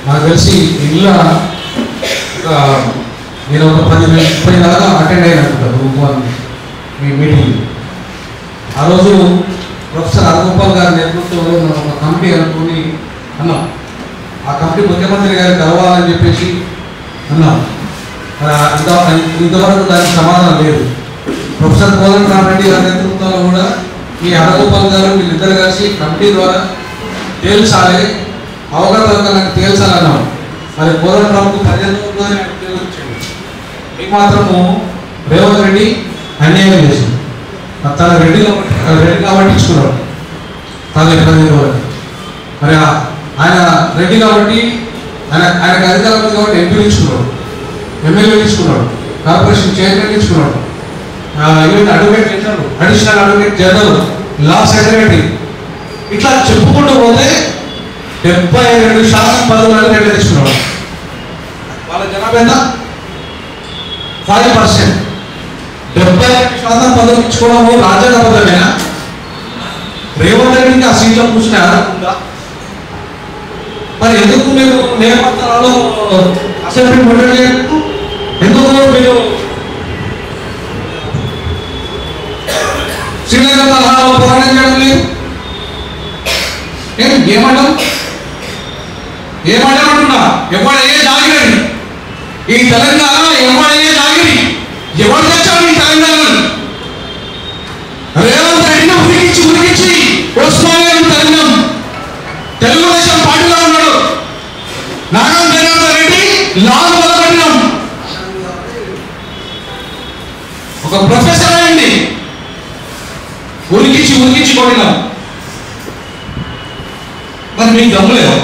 నాకు తెలిసి ఇలా నేను ఒక 10-30 దాకా అటెండ్ అయినట్టున్నాను మీ మీటింగ్. ఆ రోజు ప్రొఫెసర్ హరగోపాల్ గారి నేతృత్వంలో మనం ఒక కమిటీ అనుకుని అన్నాం. ఆ కమిటీ ముఖ్యమంత్రి గారికి కలవాలని చెప్పేసి అన్నాం. ఇంతవరకు దానికి సమాధానం లేదు. ప్రొఫెసర్ కోదండరామిరెడ్డి గారి నేతృత్వంలో కూడా ఈ హరగోపాల్ గారు వీళ్ళిద్దరు కలిసి కమిటీ ద్వారా తేల్చాలి, అవగాహనకు తేల్చాలన్నాం. మరి కోదండరాముకు 15 రోజుల్లోనే తేల్చండి. మీకు మాత్రము రేవంత్ రెడ్డి అన్యాయం చేసింది. తన రెడ్డి కాబట్టి ఇచ్చుకున్నాడు తన 15 రోజులు. మరి ఆయన రెడ్డి కాబట్టి ఆయనకు అధికారం ఉంది కాబట్టి ఎంపీలు ఇచ్చుకున్నాడు, ఎమ్మెల్యేలు ఇచ్చుకున్నాడు, కార్పొరేషన్ చైర్మన్ ఇచ్చుకున్నాడు, ఈవెన్ అడ్వకేట్ చేశాడు, అడిషనల్ అడ్వకేట్ జనరల్, లా సెక్రటరీ, ఇట్లా చెప్పుకుంటూ పోతే 72% పదవులను రెడ్డి తెచ్చుకున్నాడు. వాళ్ళ జనాభా ఎంత? 5%. 72% పదవులు ఇచ్చుకోవడము రాజ్యాంగబద్ధమేనా? రేవంత్ రెడ్డికి ఆ సీట్లో కూర్చునే అర్హత ఉందా? మరి ఎందుకు మీరు నేపథ్యాలలో అసెంబ్లీ మొదలయ్యేందుకు ఎందుకు మీరు శ్రీలంక తరహాలో పోరాటం చేయడం లేదు? ఏమంటున్నా ఎవడయ్యే జాగిరి ఈ తెలంగాణ, ఎవడయ్యే జాగిరి, ఎవరు తెచ్చాడు ఈ తెలంగాణను? రేవంత్ రెడ్డిని ఉరికించి ఉస్మానియాను తరిగినాం. తెలుగుదేశం పార్టీలో ఉన్నాడు నాగం జనార్దన్ రెడ్డి, లాలు మొదలుపెట్టినాం. ఒక ప్రొఫెసర్ అయింది, ఉరికించి కొట్టినాం. మరి మీకు దమ్ములేదు?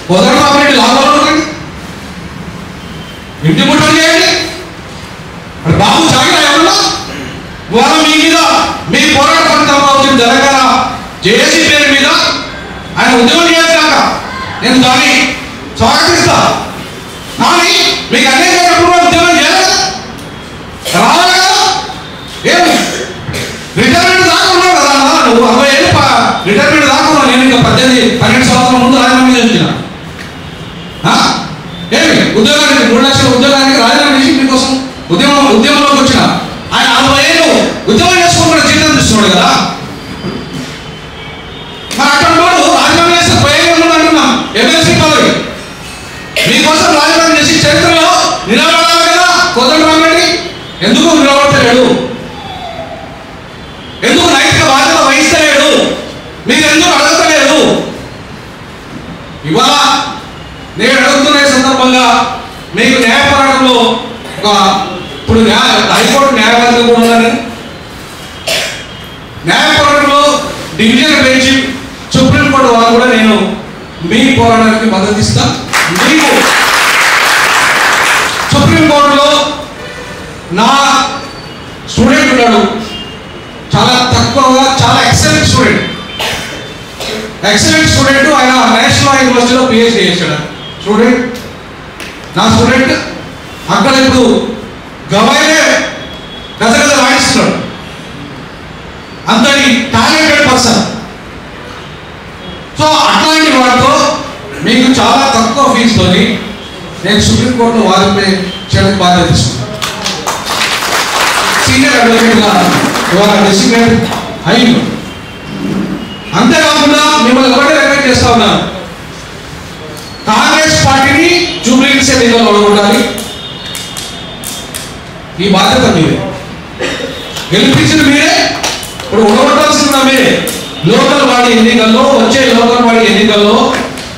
కోదండరామిరెడ్డి లాభంలో ఉండండి, ఇంటి ముట్టడి చేయండి. మరి బాబు జాగిరా ఎవరన్నా ఇవాళ మీ మీద మీ పోరాట ఫలితంగా వచ్చిన తెలంగాణ జేఏసీ పేరు మీద ఆయన ఉద్యమం చేశాక నేను దాన్ని స్వాగతిస్తా. కానీ మీకు అనేక ఉద్యమం చేయలేదు, రావాలి కదా. ఏమి రిటైర్మెంట్ దాకా ఉన్నావు కదా, నువ్వు 60 ఏళ్ళు రిటైర్మెంట్ దాకా ఉన్నావు. నేను ఇంకా 12 సంవత్సరాల ముందు రాజీనామా చేసిన. ఏమి ఉద్యోగానికి 3 లక్షల ఉద్యోగానికి రాజీనామా చేసి మీకోసం ఉద్యమంలోకి వచ్చిన ఆయన 60 ఏళ్ళు ఉద్యమం చేసుకోకుండా జీతం తీస్తున్నాడు కదా. మరి అటువంటి వాడు రాజీనామా చేస్తే ప్రయోజనం అంటున్నాం. ఎమ్మెల్సీ పదవి మీకోసం రాజీనామా చేసి చరిత్రలో నిలబడాలి కదా. కోదండరామిరెడ్డి ఎందుకు నిలబడతలేడు? ఎందుకు నైతిక బాధ్యత వహిస్తలేడు? మీరు ఎందుకు అడగతలేదు? ఇవాళ నేను అడుగుతున్న సందర్భంగా మీకు న్యాయ పోరాటంలో ఇప్పుడు హైకోర్టు న్యాయవాదిగా కూడా ఉన్నాను. న్యాయ పోరాటంలో డివిజన్ బెంచ్, సుప్రీంకోర్టు వాళ్ళు కూడా నేను మీ పోరాటానికి మద్దతు ఇస్తాను. మీకు సుప్రీంకోర్టులో నా స్టూడెంట్ ఉన్నాడు, చాలా తక్కువగా, చాలా ఎక్సలెంట్ స్టూడెంట్. ఆయన నేషనల్ యూనివర్సిటీలో పిహెచ్డీ చేశాడు. నా స్టూడెంట్ అక్కడ ఇప్పుడు గవాయినే గజగజ వాయిస్తున్నాడు. అంతటి టాలెంటెడ్ పర్సన్. సో అట్లాంటి వాటితో మీకు చాలా తక్కువ ఫీజుతోని నేను సుప్రీంకోర్టులో వారిపై చేయడానికి బాధ్యత తీసుకున్నాను. సీనియర్ అడ్వకేట్గా ఇవాళ డెసిగ్నేట్ అయ్యింది. అంతేకాకుండా మిమ్మల్ని ఒకటే రిక్వెస్ట్ చేస్తా ఉన్నాను, కాంగ్రెస్ పార్టీని జూబ్లీహిల్స్ ఎన్నికల్లో ఓడగొట్టాలి. ఈ బాధ్యత మీరే, గెలిపించిన మీరే, ఇప్పుడు ఓడగొట్టాల్సిన మీరే. లోకల్ బాడీ ఎన్నికల్లో, వచ్చే లోకల్ బాడీ ఎన్నికల్లో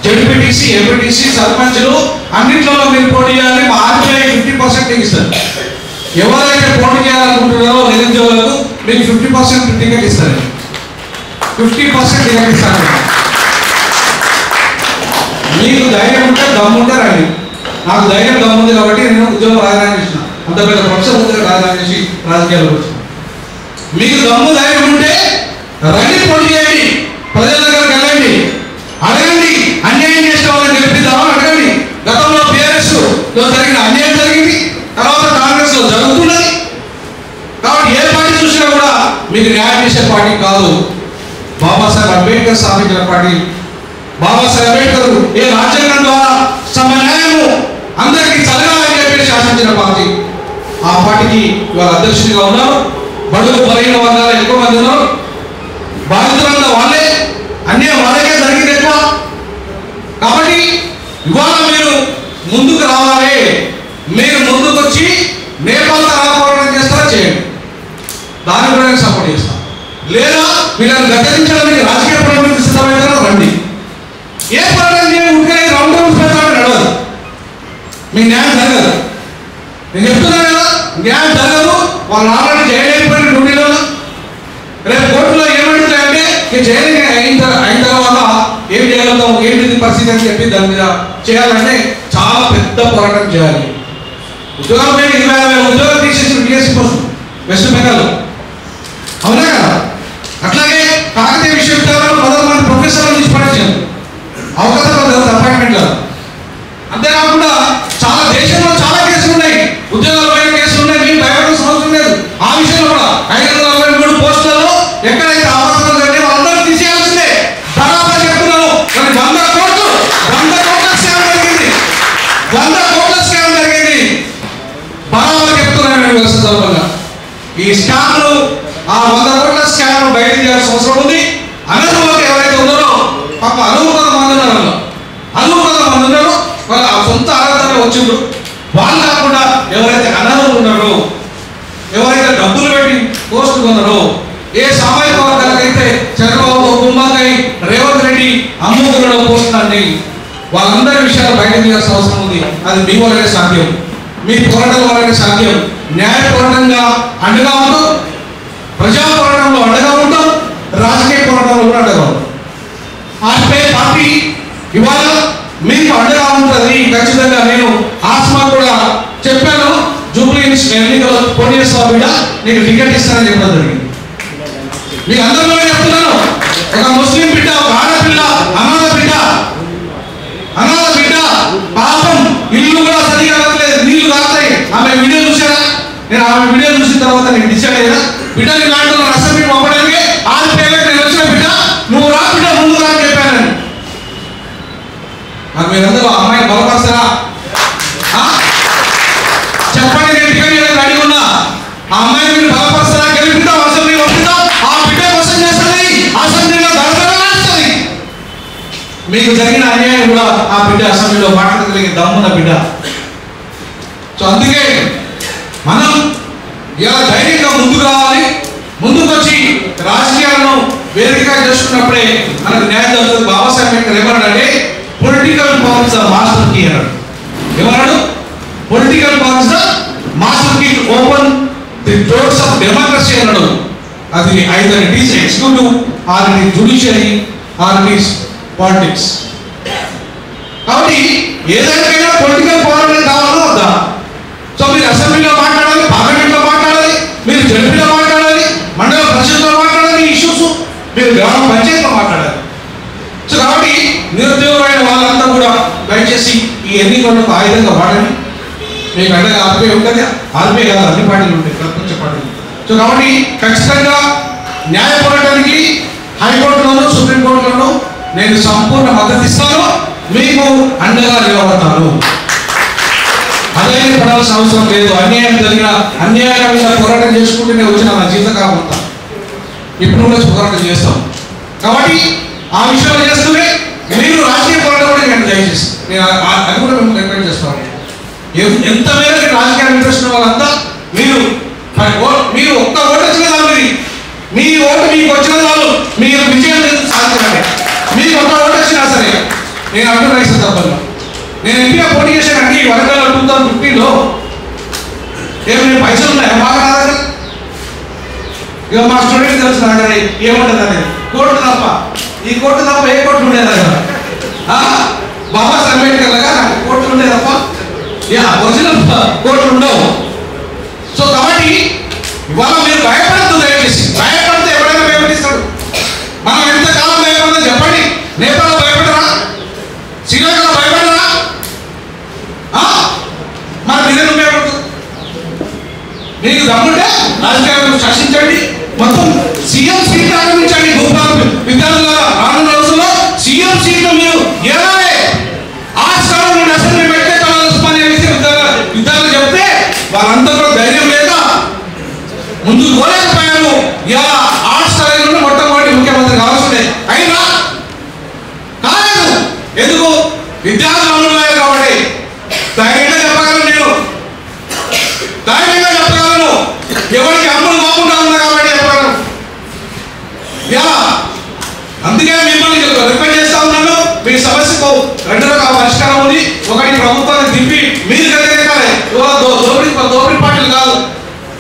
జడ్పీటీసీ, ఎంపీటీసీ, సర్పంచ్లు అన్నింటిలో మీరు పోటీ చేయాలి. మా ఆర్టీఐ 50% ఇస్తారు. ఎవరైతే పోటీ చేయాలనుకుంటున్నారో నిరుద్యోగులకు మీకు 50% టికెట్ ఇస్తారు. 50% టికెట్ ఇస్తారు. మీకు ధైర్యం ఉంటే, దమ్ముంటే రండి. నాకు ధైర్యం దమ్ముంది కాబట్టి నేను ఉద్యోగం రాజధాని చేసిన. అంత పెద్ద ప్రొఫెసర్ ఉద్యోగం రాజధాని చేసి రాజకీయాల్లో వచ్చిన. మీకు దమ్ము ధైర్యం ఉంటే రండి, పోటీ చేయండి, ప్రజల దగ్గరకు వెళ్ళండి, అడగండి. అన్యాయం చేసిన వాళ్ళని గెలిపిద్దామని అడగండి. గతంలో BRS లో జరిగిన అన్యాయం జరిగింది, తర్వాత కాంగ్రెస్ లో జరుగుతున్నది. మీకు న్యాయం చేసే పార్టీ కాదు. బాబాసాహెబ్ అంబేద్కర్ స్థాపించిన పార్టీ. బాబాసాహెబ్ అంబేద్కర్ ఏ రాజ్యాంగం ద్వారా సమన్యాయము అందరికీ జరగాలని చెప్పి శాసించిన పార్టీ. ఆ పార్టీకి ఇవాళ అధ్యక్షుడిగా ఉన్నారు. బడుగు బలహీన వర్గాలు ఎక్కువ మంది ఉన్నారు. బాధితులంతా వాళ్ళే, అన్యాయం వాళ్ళకే జరిగింది ఎక్కువ. కాబట్టి ఇవాళ మీరు ముందుకు రావాలి. మీరు ముందుకు వచ్చి నేపాల్ తరహా పోరాటం చేస్తారా చేయండి, దాని కూడా నేను సపోర్ట్ చేస్తాను. లేదా వీళ్ళని గద్దెదించడానికి రాజకీయ పోరాటం సిద్ధమవుతారో రండి. ఏ పోరాటం చేయండి, ఉంటే రౌండ్ రౌండ్స్ పెడతామని నడవదు, మీకు న్యాయం జరగదు. నేను చెప్తున్నాను కదా, న్యాయం జరగదు. వాళ్ళు ఆల్రెడీ జైలు డ్యూటీలో రేపు కోర్టులో ఏమంటుందంటే జైలు అయిన తర్వాత ఏం చేయగలుగుతాం, ఏంటిది పరిస్థితి అని చెప్పి దాని మీద చేయాలంటే చాలా పెద్ద పోరాటం చేయాలి. ఉద్యోగాలు 20,000 ఉద్యోగాలు తీసేసి టీఎస్సీ కోసం వెస్ట్ బెంగాల్, అవునా కదా? అట్లాగే కాకతీయ విశ్వవిద్యాలయంలో 11 మంది ప్రొఫెసర్లు తీసి పడేసారు అవకాశాలు అపాయింట్మెంట్లో. అంతేకాకుండా చాలా దేశంలో చాలా కేసులు ఉన్నాయి, ఉద్యోగాల పైన కేసులు ఉన్నాయి. మీకు భయపడాల్సిన అవసరం లేదు. ఆ విషయంలో కూడా 543 పోస్టులలో ఎక్కడైతే అవకాశాలు జరిగితే వాళ్ళందరూ తీసేయాల్సిందే. బరాబర్ చెప్తున్నాను. 100 కోట్ల స్కామ్ జరిగింది, 100 కోట్ల స్కామ్ జరిగింది. బరాబర్ చెప్తున్నాను వ్యవస్థ. ఈ స్కామ్లు, ఆ 100 కోట్ల స్కామ్ బయట చేయాల్సిన అవసరం ఉంది. అనర్హులకు ఎవరైతే ఉన్నారో పాప అనుభవ మంది ఉన్నారు, వాళ్ళ సొంత అర్హత వచ్చిండ్రు. వాళ్ళు కాకుండా ఎవరైతే అనర్హులు ఉన్నారో, ఎవరైతే డబ్బులు పెట్టి పోస్టులు కొన్నారో, ఏ సామాజిక వర్గాలకైతే చంద్రబాబు, కుంభాకాయ్, రేవంత్ రెడ్డి అమ్ముకున్న పోస్టులన్నీ వాళ్ళందరి విషయాలు బయట తీయాల్సిన అవసరం ఉంది. అది మీ వల్లనే సాధ్యం, మీ పోరాటం వల్లనే సాధ్యం. న్యాయ పోరాటంగా అండగా ఉంటాం, ప్రజా పోరాటంలో అండగా ఉంటాం, రాజకీయ పోరాటంలో కూడా అండగా ఉంటాం. ఆర్పే పార్టీ ఇవాళ మీకు అండగా ఉంటుంది. ఖచ్చితంగా నేను ఆస్మా కూడా చెప్పాను, జూబ్లీ ఎన్నికల్లో పోటీ చేస్తావు బిడ్డ, నీకు టికెట్ ఇస్తానని చెప్పడం జరిగింది. మీకు అందరిలో చెప్తున్నాను, ఒక ముస్లిం బిడ్డ, ఒక ఆడపిల్ల, అనాథ బిడ్డ పాపం, ఇల్లు కూడా సరిగా రావట్లేదు, నీళ్లు రాస్తాయి. ఆమె వీడియో చూసారా? నేను ఆమె వీడియో చూసిన తర్వాత నేను డిసైడ్ అయ్యా, బిడ్డని నాటులో అసెంబ్లీ పంపడానికి ఆర్పీఐలో నేను వచ్చిన బిడ్డ, నువ్వు రా బిడ్డ, ముందు రా అని చెప్పాను. నాకు మీరందరూ అమ్మాయిని బలపరచరా? చెప్పండి, నేను టికెట్ రెడీ ఉన్నా. ఆ అమ్మాయిని మీరు బలపరచరా? గెలిపిద్దాం, అసెంబ్లీ పంపిద్దాం. ఆ బిడ్డ కోసం చేస్తుంది, అసెంబ్లీలో దళదళలాడుతుంది. మీకు జరిగిన అన్యాయం కూడా ఆ బిడ్డ అసెంబ్లీలో మాట్లాడగలిగే దమ్మున్న బిడ్డ. సో అందుకే మనం ఇలా ధైర్యంగా ముందుకు రావాలి. ముందుకు వచ్చి రాజకీయాలను వేదికగా చేసుకున్నప్పుడే మనకు న్యాయం జరుగుతుంది. బాబాసాహెబ్ అంబేద్కర్ ఏమన్నాడంటే, political power is the master key అన్నాడు. ఏమన్నాడు? Political power is the master key to open the doors of democracy అన్నాడు. అది either it is executive, or it is judiciary, or it is politics. కాబట్టి ఏదైనా పొలిటికల్ పవర్ అనేది కావాలో వద్దా? So మీరు అసెంబ్లీలో మాట్లాడాలి, పార్లమెంట్లో మాట్లాడాలి, మీరు జడ్పీలో మాట్లాడాలి, మండల పరిషత్లో మాట్లాడాలి, ఇష్యూస్ మీరు గ్రామ పంచాయతీలో మాట్లాడాలి. సో కాబట్టి నిరుద్యోగులైన వాళ్ళంతా కూడా దయచేసి ఈ ఎన్నికలకు ఆయుధంగా వాడండి. మీకు అండగా ఆర్పీఐ ఉంటుంది, ఆర్పీఐ కాదు అన్ని పార్టీలు ఉంటాయి, ప్రతిపక్ష పార్టీలు. సో కాబట్టి ఖచ్చితంగా న్యాయ పోరాటానికి హైకోర్టులోనూ సుప్రీంకోర్టులోనూ నేను సంపూర్ణ మద్దతు ఇస్తాను, మీకు అండగా నిలబడతాను. అదే పడాల్సిన అవసరం లేదు. అన్యాయం జరిగిన అన్యాయం మీద పోరాటం చేసుకుంటూనే వచ్చిన నా జీవితకాలం ఇప్పుడు కూడా పోరాటం చేస్తాం. కాబట్టి ఆ విషయంలో చేస్తూనే మీరు రాజకీయ పోరాటం కూడా నేను దయచేసి నేను అది కూడా మేము రికమెండ్ చేస్తాను. ఎంత మేరకు రాజకీయాలు ఇంట్రెస్ట్ ఉన్న వాళ్ళంతా మీరు ఒక్క ఓటు వచ్చిన వాళ్ళు, మీ ఓటు మీకు వచ్చిన వాళ్ళు మీరు విజయం సాధించాలి. మీకు ఒక్క ఓటు వచ్చినా సరే నేను అంటున్నా ఈ సందర్భంలో, నేను ఎంపీగా పోటీ చేశానండి ఈ వరంగల్ 2015లో. ఏమైనా పైసలు ఉన్నాయా బాగా నా దగ్గర? ఇక మా స్టూడెంట్ తెలుసు నా దగ్గర ఏముంటుంది అనేది, కోర్టు తప్ప, ఈ కోర్టు తప్ప ఏ కోర్టు ఉండేది దగ్గర. బాబాసాహెబ్ అంబేద్కర్ లాగా నాకు కోర్టులు ఉండే తప్ప ఒరిజినల్ కోర్టులు ఉండవు. సో కాబట్టి ఇవాళ మీరు భయపడద్దు, దయచేసి. భయపడితే ఎవరైనా భయపడిస్తాడు. మనం ఎంతకాలం భయపడదో చెప్పండి. నేపాల్ భయపడరా? శ్రీలంకలో భయపడరా? మరి మీరేం భయపడదు? మీకు దమ్ముంటే రాజకీయాలను శాసించండి, మొత్తం విద్యార్థుల రానున్న రోజుల్లో సీఎం సీట్లు మీరు ఏడాలి ఆర్ట్స్ కాలేజ్ అసెంబ్లీ పెట్టే ఉస్మానియా విద్యార్థులు చెప్తే వాళ్ళంతా కూడా ధైర్యం లేక ముందుకు పోలేకపోయాను. ఇలా ఆర్ట్స్ కాలేజ్ నుండి మొట్టమొదటి ముఖ్యమంత్రి కావాల్సిందే అయినా కాలేదు. ఎందుకు? విద్యార్థులు అనుకున్నారు కాబట్టి. ధైర్యంగా చెప్పగలను, నేను ధైర్యంగా చెప్పగలను, ఎవరికి అమ్ములు బాగుంటా ఉన్నా కాబట్టి చెప్పగలను. ఇలా అందుకే మిమ్మల్ని రిక్వెస్ట్ చేస్తా ఉన్నాను, మీ సమస్యకు 2 రకాల పరిష్కారం ఉంది. ఒకటి ప్రభుత్వాన్ని తిప్పి మీరు కలిగించాలి, దోపిడీ పార్టీలు కాదు.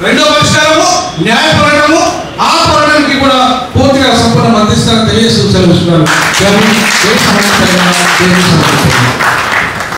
రెండో పరిష్కారము న్యాయ పోరాటము. ఆ పోరాటానికి కూడా పూర్తిగా సంపూర్ణ అందిస్తారని తెలియజేస్తూ సెలవు.